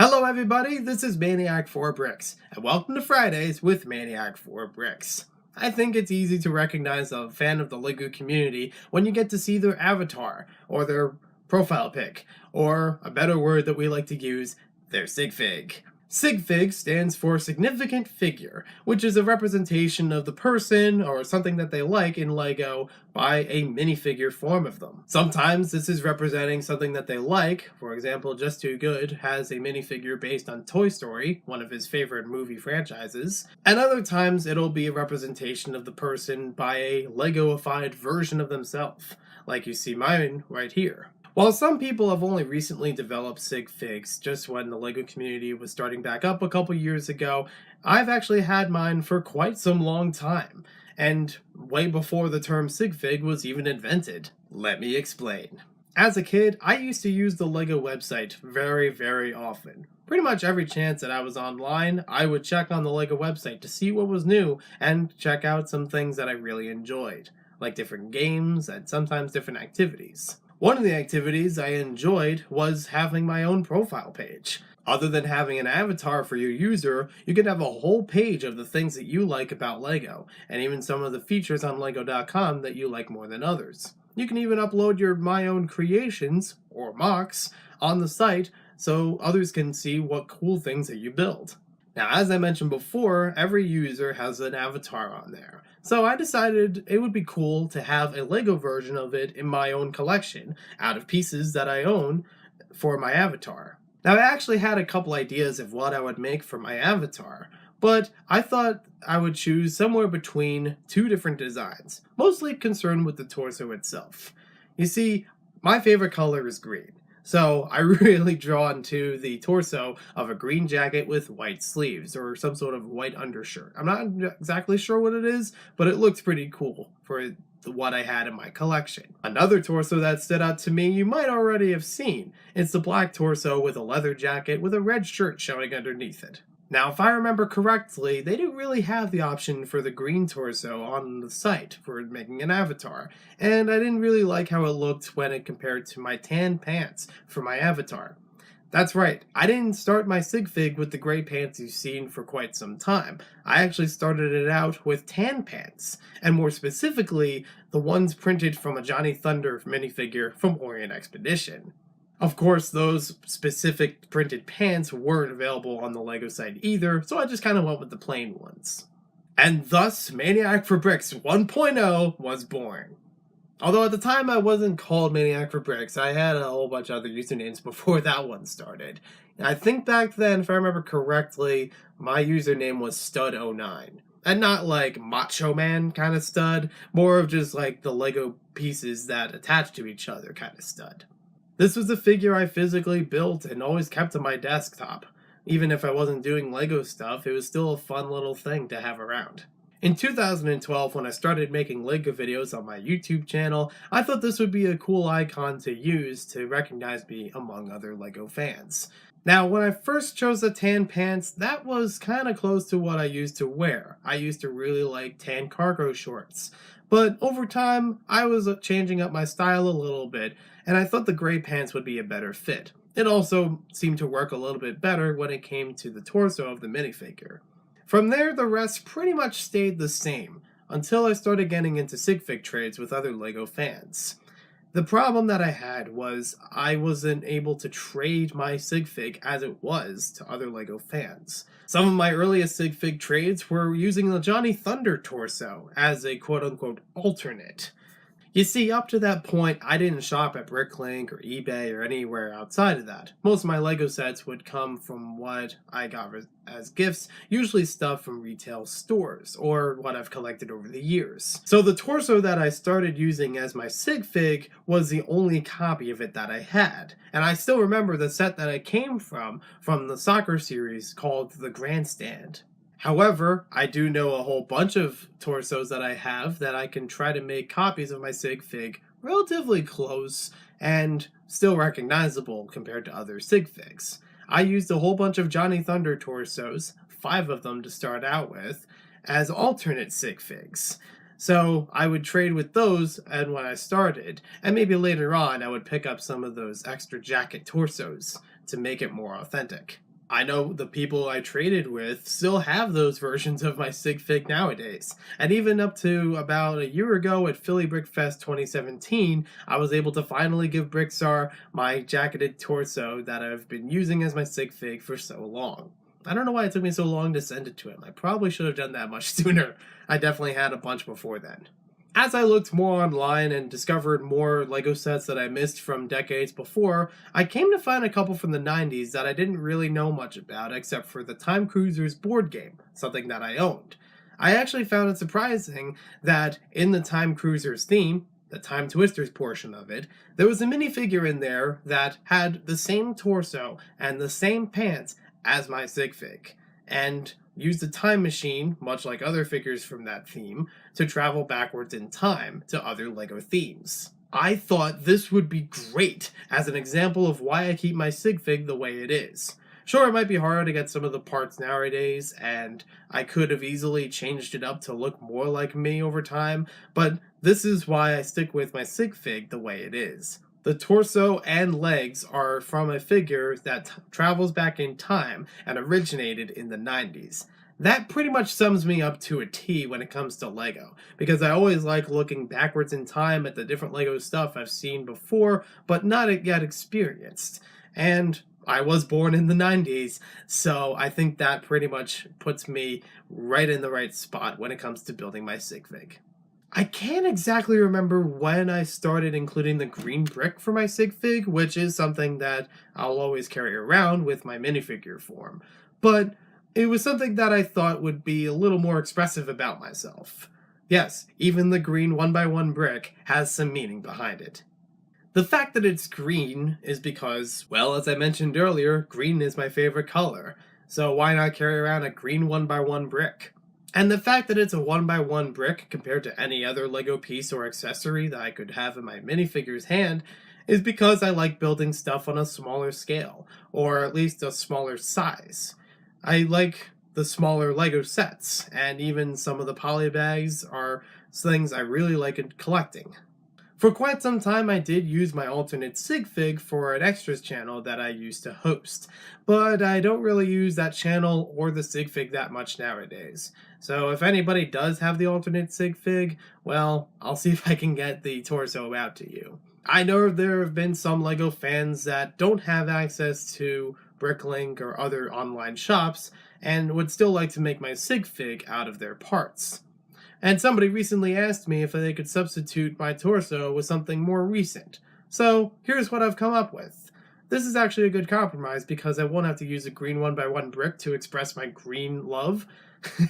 Hello everybody, this is Maniac4Bricks, and welcome to Fridays with Maniac4Bricks. I think it's easy to recognize a fan of the LEGO community when you get to see their avatar, or their profile pic, or a better word that we like to use, their SigFig. SigFig stands for Significant Figure, which is a representation of the person or something that they like in LEGO by a minifigure form of them. Sometimes this is representing something that they like. For example, Just Too Good has a minifigure based on Toy Story, one of his favorite movie franchises. And other times it'll be a representation of the person by a LEGO-ified version of themselves, like you see mine right here. While some people have only recently developed SigFigs, just when the LEGO community was starting back up a couple years ago, I've actually had mine for quite some long time, and way before the term SigFig was even invented. Let me explain. As a kid, I used to use the LEGO website very often. Pretty much every chance that I was online, I would check on the LEGO website to see what was new and check out some things that I really enjoyed, like different games and sometimes different activities. One of the activities I enjoyed was having my own profile page. Other than having an avatar for your user, you could have a whole page of the things that you like about LEGO, and even some of the features on lego.com that you like more than others. You can even upload your my own creations, or mocks, on the site so others can see what cool things that you build. Now, as I mentioned before, every user has an avatar on there. So I decided it would be cool to have a LEGO version of it in my own collection, out of pieces that I own, for my avatar. Now, I actually had a couple ideas of what I would make for my avatar, but I thought I would choose somewhere between two different designs, mostly concerned with the torso itself. You see, my favorite color is green. So I really drawn to the torso of a green jacket with white sleeves or some sort of white undershirt. I'm not exactly sure what it is, but it looks pretty cool for what I had in my collection. Another torso that stood out to me you might already have seen. It's the black torso with a leather jacket with a red shirt showing underneath it. Now, if I remember correctly, they didn't really have the option for the green torso on the site for making an avatar, and I didn't really like how it looked when it compared to my tan pants for my avatar. That's right, I didn't start my SigFig with the gray pants you've seen for quite some time. I actually started it out with tan pants, and more specifically, the ones printed from a Johnny Thunder minifigure from Orient Expedition. Of course, those specific printed pants weren't available on the LEGO site either, so I just kind of went with the plain ones. And thus, Maniac4Bricks 1.0 was born. Although at the time I wasn't called Maniac4Bricks, I had a whole bunch of other usernames before that one started. I think back then, if I remember correctly, my username was Stud09. And not like Macho Man kind of stud, more of just like the LEGO pieces that attach to each other kind of stud. This was a figure I physically built and always kept on my desktop. Even if I wasn't doing LEGO stuff, it was still a fun little thing to have around. In 2012, when I started making LEGO videos on my YouTube channel, I thought this would be a cool icon to use to recognize me among other LEGO fans. Now, when I first chose the tan pants, that was kind of close to what I used to wear. I used to really like tan cargo shorts. But over time, I was changing up my style a little bit, and I thought the gray pants would be a better fit. It also seemed to work a little bit better when it came to the torso of the minifigure. From there, the rest pretty much stayed the same, until I started getting into SigFig trades with other LEGO fans. The problem that I had was I wasn't able to trade my SigFig as it was to other LEGO fans. Some of my earliest SigFig trades were using the Johnny Thunder torso as a quote-unquote alternate. You see, up to that point, I didn't shop at Bricklink or eBay or anywhere outside of that. Most of my LEGO sets would come from what I got as gifts, usually stuff from retail stores, or what I've collected over the years. So the torso that I started using as my SigFig was the only copy of it that I had. And I still remember the set that it came from the soccer series called The Grandstand. However, I do know a whole bunch of torsos that I have that I can try to make copies of my SigFig relatively close and still recognizable compared to other SigFigs. I used a whole bunch of Johnny Thunder torsos, 5 of them to start out with, as alternate SigFigs. So I would trade with those and when I started, and maybe later on I would pick up some of those extra jacket torsos to make it more authentic. I know the people I traded with still have those versions of my SigFig nowadays. And even up to about a year ago at Philly Brickfest 2017, I was able to finally give Brickstar my jacketed torso that I've been using as my SigFig for so long. I don't know why it took me so long to send it to him. I probably should have done that much sooner. I definitely had a bunch before then. As I looked more online and discovered more LEGO sets that I missed from decades before, I came to find a couple from the 90s that I didn't really know much about except for the Time Cruisers board game, something that I owned. I actually found it surprising that in the Time Cruisers theme, the Time Twisters portion of it, there was a minifigure in there that had the same torso and the same pants as my SigFig, and used a time machine, much like other figures from that theme, to travel backwards in time to other LEGO themes. I thought this would be great as an example of why I keep my SigFig the way it is. Sure, it might be hard to get some of the parts nowadays, and I could have easily changed it up to look more like me over time, but this is why I stick with my SigFig the way it is. The torso and legs are from a figure that travels back in time and originated in the 90s. That pretty much sums me up to a T when it comes to LEGO, because I always like looking backwards in time at the different LEGO stuff I've seen before, but not yet experienced. And I was born in the 90s, so I think that pretty much puts me right in the right spot when it comes to building my SigFig. I can't exactly remember when I started including the green brick for my SigFig, which is something that I'll always carry around with my minifigure form, but it was something that I thought would be a little more expressive about myself. Yes, even the green 1x1 brick has some meaning behind it. The fact that it's green is because, well, as I mentioned earlier, green is my favorite color, so why not carry around a green 1x1 brick? And the fact that it's a 1x1 brick compared to any other LEGO piece or accessory that I could have in my minifigure's hand is because I like building stuff on a smaller scale, or at least a smaller size. I like the smaller LEGO sets, and even some of the polybags are things I really like in collecting. For quite some time I did use my alternate SigFig for an extras channel that I used to host, but I don't really use that channel or the SigFig that much nowadays. So if anybody does have the alternate SigFig, well, I'll see if I can get the torso out to you. I know there have been some LEGO fans that don't have access to Bricklink or other online shops and would still like to make my SigFig out of their parts. And somebody recently asked me if they could substitute my torso with something more recent. So here's what I've come up with. This is actually a good compromise because I won't have to use a green 1x1 brick to express my green love.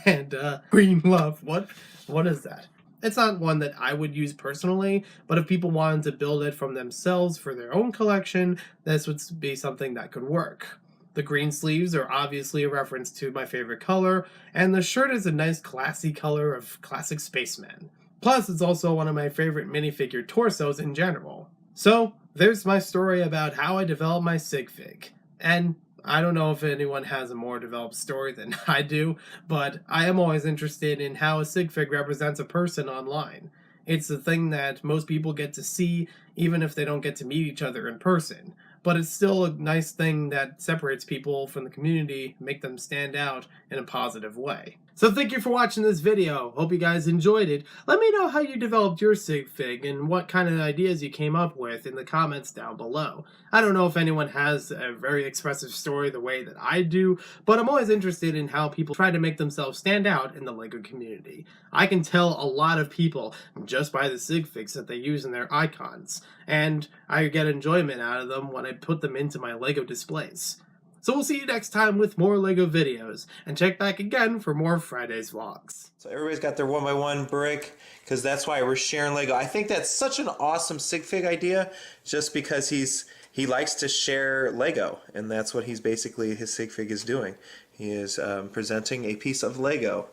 And green love, what is that? It's not one that I would use personally, but if people wanted to build it from themselves for their own collection, this would be something that could work. The green sleeves are obviously a reference to my favorite color, and the shirt is a nice classy color of classic spaceman. Plus, it's also one of my favorite minifigure torsos in general. So, there's my story about how I developed my SigFig. And I don't know if anyone has a more developed story than I do, but I am always interested in how a SigFig represents a person online. It's the thing that most people get to see, even if they don't get to meet each other in person. But it's still a nice thing that separates people from the community, make them stand out in a positive way. So thank you for watching this video. Hope you guys enjoyed it. Let me know how you developed your SigFig and what kind of ideas you came up with in the comments down below. I don't know if anyone has a very expressive story the way that I do, but I'm always interested in how people try to make themselves stand out in the LEGO community. I can tell a lot of people just by the SigFigs that they use in their icons, and I get enjoyment out of them when I put them into my LEGO displays. So we'll see you next time with more LEGO videos, and check back again for more Friday's vlogs. So everybody's got their 1x1 brick, because that's why we're sharing LEGO. I think that's such an awesome SigFig idea, just because he likes to share LEGO, and that's what his SigFig is doing. He is presenting a piece of LEGO.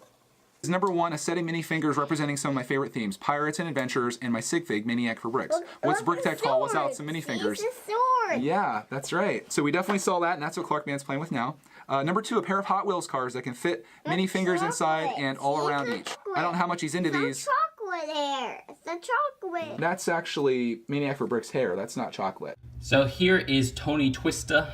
Number 1, a set of minifigures representing some of my favorite themes, pirates and adventurers, and my SigFig, Maniac4Bricks. What's Brickset call without some minifigures? Yeah, that's right. So we definitely saw that, and that's what Clarkman's playing with now. Number 2, a pair of Hot Wheels cars that can fit minifigures inside and all around each. I don't know how much he's into these. chocolate hair. It's the chocolate. That's actually Maniac4Bricks hair. That's not chocolate. So here is Tony Twista.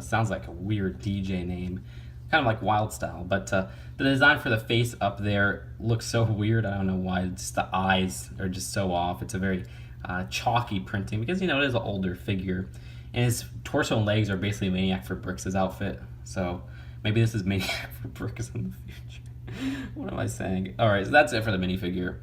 Sounds like a weird DJ name. Kind of like Wild Style, but the design for the face up there looks so weird. I don't know why. Just the eyes are just so off. It's a very chalky printing because, you know, it is an older figure. And his torso and legs are basically Maniac4Bricks' outfit. So maybe this is Maniac4Bricks in the future. What am I saying? All right, so that's it for the minifigure.